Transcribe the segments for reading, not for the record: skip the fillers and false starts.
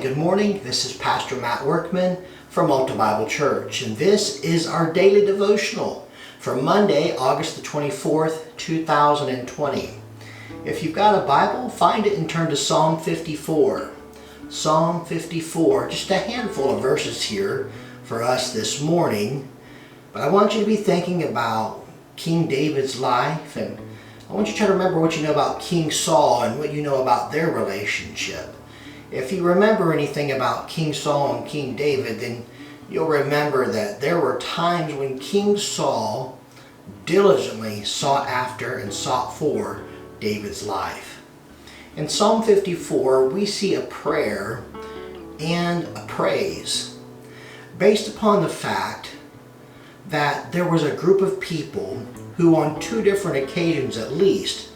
good morning. This is Pastor Matt Workman from Alta Bible Church, and this is our daily devotional for Monday, August the 24th, 2020. If you've got a Bible, find it and turn to Psalm 54. Psalm 54, just a handful of verses here for us this morning, but I want you to be thinking about King David's life, and I want you to try to remember what you know about King Saul and what you know about their relationship. If you remember anything about King Saul and King David, then you'll remember that there were times when King Saul diligently sought after and sought for David's life. In Psalm 54, we see a prayer and a praise based upon the fact that there was a group of people who on two different occasions at least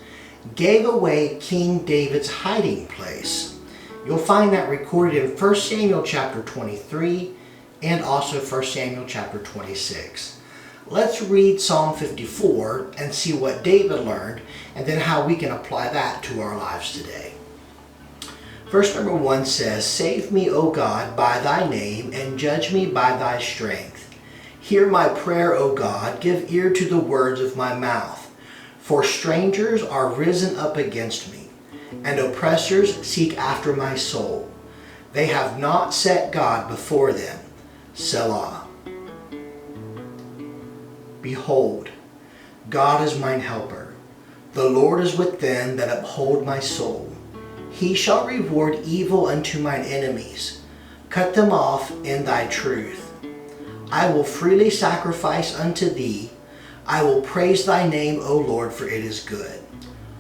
gave away King David's hiding place. You'll find that recorded in 1 Samuel chapter 23 and also 1 Samuel chapter 26. Let's read Psalm 54 and see what David learned and then how we can apply that to our lives today. Verse number 1 says, "Save me, O God, by thy name, and judge me by thy strength. Hear my prayer, O God, give ear to the words of my mouth. For strangers are risen up against me, and oppressors seek after my soul. They have not set God before them. Selah. Behold, God is mine helper. The Lord is with them that uphold my soul. He shall reward evil unto mine enemies. Cut them off in thy truth. I will freely sacrifice unto thee. I will praise thy name, O Lord, for it is good.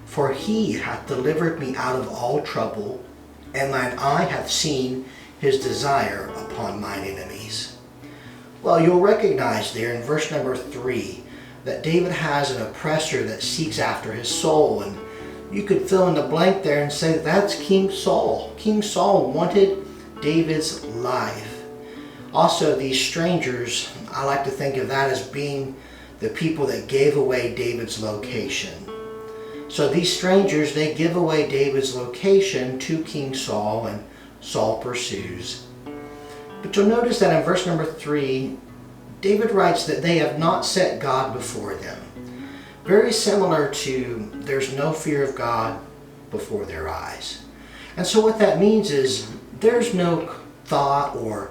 For he hath delivered me out of all trouble, and mine eye hath seen his desire upon mine enemies." Well, you'll recognize there in verse number 3 that David has an oppressor that seeks after his soul, and you could fill in the blank there and say that's King Saul. King Saul wanted David's life. Also, these strangers, I like to think of that as being the people that gave away David's location. So these strangers, they give away David's location to King Saul, and Saul pursues. But you'll notice that in verse number 3, David writes that they have not set God before them. Very similar to there's no fear of God before their eyes. And so what that means is there's no thought or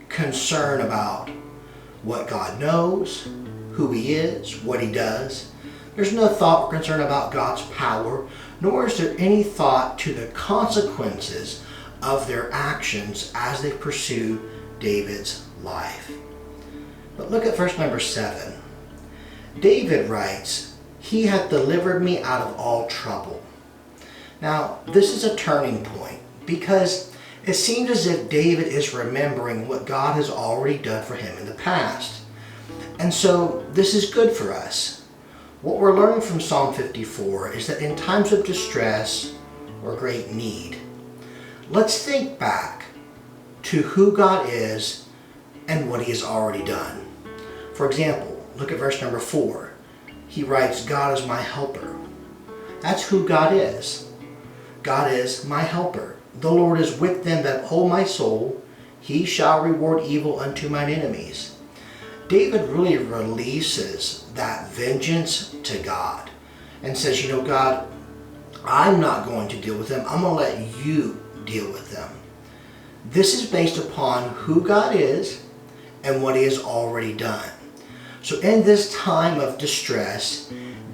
concern about what God knows, who he is, what he does. There's no thought or concern about God's power, nor is there any thought to the consequences of their actions as they pursue David's life. But look at verse number 7. David writes, "He hath delivered me out of all trouble." Now, this is a turning point because it seems as if David is remembering what God has already done for him in the past. And so this is good for us. What we're learning from Psalm 54 is that in times of distress or great need, let's think back to who God is and what he has already done. For example, look at verse number 4. He writes, "God is my helper." That's who God is. God is my helper. The Lord is with them that uphold my soul. He shall reward evil unto mine enemies. David really releases that vengeance to God and says, God, I'm not going to deal with them. I'm going to let you deal with them. This is based upon who God is and what he has already done. So in this time of distress,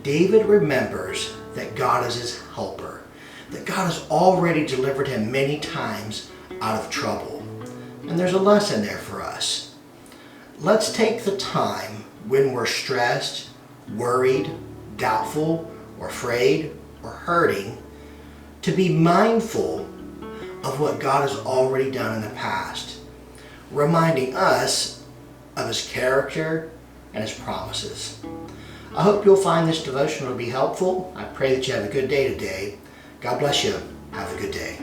David remembers that God is his helper, that God has already delivered him many times out of trouble. And there's a lesson there for us. Let's take the time when we're stressed, worried, doubtful, or afraid, or hurting to be mindful of what God has already done in the past, reminding us of his character and his promises. I hope you'll find this devotional to be helpful. I pray that you have a good day today. God bless you. Have a good day.